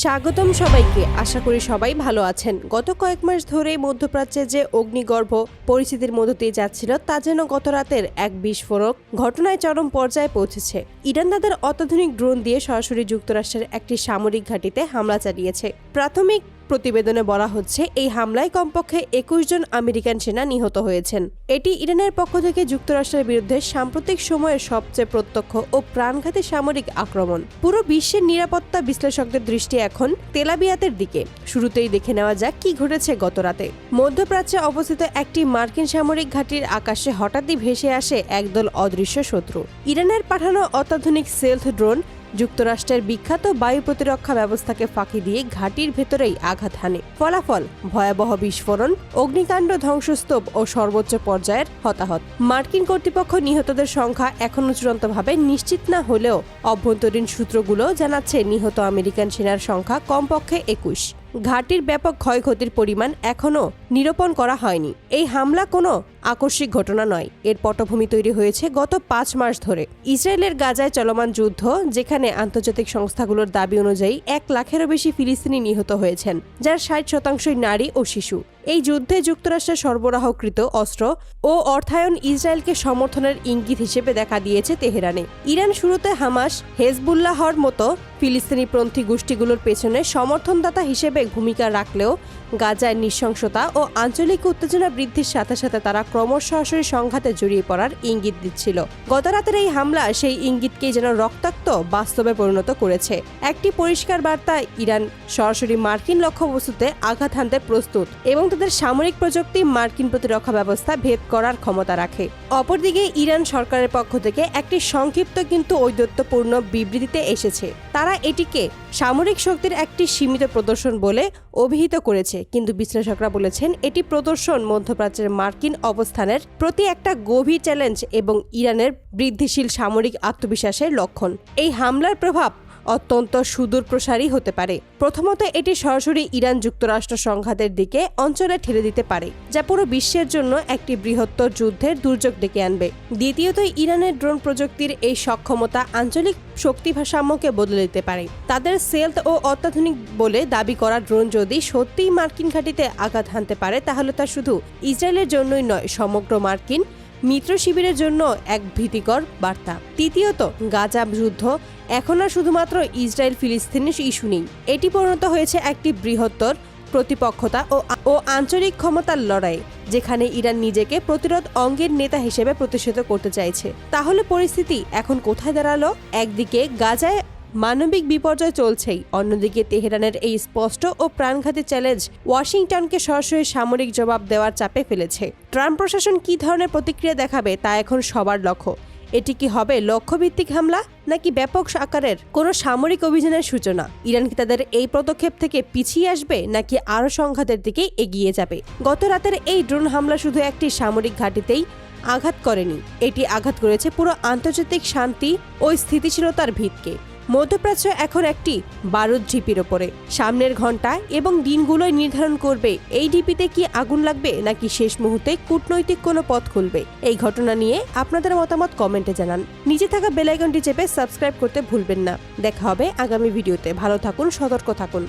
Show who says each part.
Speaker 1: স্বাগতম সবাইকে। আশা করি সবাই ভালো আছেন। গত কয়েক মাস ধরে মধ্যপ্রাচ্যে যে অগ্নিগর্ভ পরিস্থিতির মধ্য দিয়ে যাচ্ছিল তা যেন গত রাতের এক বিস্ফোরক ঘটনায় চরম পর্যায়ে পৌঁছেছে। ইরান তাদের অত্যাধুনিক ড্রোন দিয়ে সরাসরি যুক্তরাষ্ট্রের একটি সামরিক ঘাঁটিতে হামলা চালিয়েছে। প্রাথমিক প্রতিবেদনে বলা হচ্ছে এই হামলায় কমপক্ষে ২১ জন আমেরিকান সেনা নিহত হয়েছেন। এটি ইরানের পক্ষ থেকে যুক্তরাষ্ট্রের বিরুদ্ধে সাম্প্রতিক সময়ের সবচেয়ে প্রত্যক্ষ ও প্রাণঘাতী সামরিক আক্রমণ। পুরো বিশ্বের নিরাপত্তা বিশ্লেষকদের দৃষ্টি এখন তেল আবিয়াতের দিকে। শুরুতেই দেখে নেওয়া যাক কি ঘটেছে গত রাতে। মধ্যপ্রাচ্যে অবস্থিত একটি মার্কিন সামরিক ঘাঁটির আকাশে হঠাৎই ভেসে আসে একদল অদৃশ্য শত্রু। ইরানের পাঠানো অত্যাধুনিক স্টেলথ ড্রোন যুক্তরাষ্ট্রের বিখ্যাত বায়ু প্রতিরক্ষা ব্যবস্থাকে ফাঁকি দিয়ে ঘাঁটির ভেতরেই আঘাত হানে। ফলাফল ভয়াবহ বিস্ফোরণ, অগ্নিকাণ্ড, ধ্বংসস্তূপ ও সর্বোচ্চ পর্যায়ের হতাহত। মার্কিন কর্তৃপক্ষ নিহতদের সংখ্যা এখনও চূড়ান্তভাবে নিশ্চিত না হলেও অভ্যন্তরীণ সূত্রগুলো জানাচ্ছে নিহত আমেরিকান সেনার সংখ্যা কমপক্ষে ২১। ঘাঁটির ব্যাপক ক্ষয়ক্ষতির পরিমাণ এখনও নিরূপণ করা হয়নি। এই হামলা কোনো আকস্মিক ঘটনা নয়, এর পটভূমি তৈরি হয়েছে গত ৫ মাস ধরে। ইসরায়েলের গাজায় চলমান যুদ্ধ, যেখানে আন্তর্জাতিক সংস্থাগুলোর দাবি অনুযায়ী ১ লাখেরও বেশি ফিলিস্তিনি নিহত হয়েছেন, যার ৬০% নারী ও শিশু। এই যুদ্ধে যুক্তরাষ্ট্রের সরবরাহকৃত অস্ত্র ও অর্থায়ন ইসরায়েলকে সমর্থনের ইঙ্গিত হিসেবে দেখা দিয়েছে তেহরানে। ইরান শুরুতে হামাস, হেজবুল্লাহর মতো ফিলিস্তিনিপন্থী গোষ্ঠীগুলোর পেছনে সমর্থনদাতা হিসেবে ভূমিকা রাখলেও গাজায় নৃশংসতা ও আঞ্চলিক উত্তেজনা বৃদ্ধির সাথে সাথে তারা ক্রমশ সরাসরি সংঘাতে জড়িয়ে পড়ার ইঙ্গিত দিচ্ছিল। গত রাতের এই হামলা সেই ইঙ্গিতকেই যেন রক্তাক্ত বাস্তবে পরিণত করেছে। একটি পরিষ্কার বার্তা, ইরান সরাসরি মার্কিন লক্ষ্যবস্তুতে আঘাত হানতে প্রস্তুত এবং তাদের সামরিক প্রযুক্তি মার্কিন প্রতিরক্ষা ব্যবস্থা ভেদ করার ক্ষমতা রাখে। অপরদিকে ইরান সরকারের পক্ষ থেকে একটি সংক্ষিপ্ত কিন্তু ঔদ্ধত্যপূর্ণ বিবৃতিতে এসেছে। তারা এটিকে সামরিক শক্তির একটি সীমিত প্রদর্শন বলে অভিহিত করেছে, কিন্তু বিশ্লেষকরা বলেছেন এটি প্রদর্শন মধ্যপ্রাচ্যের মার্কিন অবস্থানের প্রতি একটা গভীর চ্যালেঞ্জ এবং ইরানের বৃদ্ধিশীল সামরিক আত্মবিশ্বাসের লক্ষণ। এই হামলার প্রভাব অত্যন্ত সুদূরপ্রসারী হতে পারে। প্রথমত, এটি সরাসরি ইরান যুক্তরাষ্ট্র সংঘাতের দিকে অঞ্চলে ঠেলে দিতে পারে, যা পুরো বিশ্বের জন্য একটি বৃহত্তর যুদ্ধের দুর্যোগ ডেকে আনবে। দ্বিতীয়ত, ইরানের ড্রোন প্রযুক্তির এই সক্ষমতা আঞ্চলিক শক্তি ভারসাম্যকে বদলে দিতে পারে। তাদের স্টেলথ ও অত্যাধুনিক বলে দাবি করা ড্রোন যদি সত্যিই মার্কিন ঘাঁটিতে আঘাত হানতে পারে, তাহলে তা শুধু ইসরায়েলের জন্যই নয়, সমগ্র মার্কিন মিত্র শিবিরের জন্য এক ভীতিকর বার্তা। তৃতীয়ত, গাজা যুদ্ধ এখন আর শুধুমাত্র ইসরায়েল ফিলিস্তিনি ইস্যু নেই, এটি পরিণত হয়েছে একটি বৃহত্তর প্রতিপক্ষতা ও আঞ্চলিক ক্ষমতার লড়াই, যেখানে ইরান নিজেকে প্রতিরোধ অঙ্গের নেতা হিসেবে প্রতিষ্ঠিত করতে চাইছে। তাহলে পরিস্থিতি এখন কোথায় দাঁড়ালো? একদিকে গাজায় মানবিক বিপর্যয় চলছেই, অন্যদিকে তেহরানের এই স্পষ্ট ও প্রাণঘাতী চ্যালেঞ্জ ওয়াশিংটনকে সরাসরি সামরিক জবাব দেওয়ার চাপে ফেলেছে। ট্রাম্প প্রশাসন কী ধরনের প্রতিক্রিয়া দেখাবে তা এখন সবার লক্ষ্য। এটি কি হবে লক্ষ্যভিত্তিক হামলা, নাকি ব্যাপক আকারের কোনো সামরিক অভিযানের সূচনা? ইরান কি তাদের এই পদক্ষেপ থেকে পিছিয়ে আসবে, নাকি আরও সংঘাতের দিকে এগিয়ে যাবে? গত রাতের এই ড্রোন হামলা শুধু একটি সামরিক ঘাঁটিতেই আঘাত করেনি, এটি আঘাত করেছে পুরো আন্তর্জাতিক শান্তি ও স্থিতিশীলতার ভিতকে। মধ্যপ্রাচ্য এখন একটি বারুদ ঢিপির ওপরে। সামনের ঘন্টা এবং দিনগুলোই নির্ধারণ করবে এই ঢিপিতে কি আগুন লাগবে, নাকি শেষ মুহূর্তে কূটনৈতিক কোনো পথ খুলবে। এই ঘটনা নিয়ে আপনাদের মতামত কমেন্টে জানান। নিচে থাকা বেল আইকনটি চেপে সাবস্ক্রাইব করতে ভুলবেন না। দেখা হবে আগামী ভিডিওতে। ভালো থাকুন, সতর্ক থাকুন।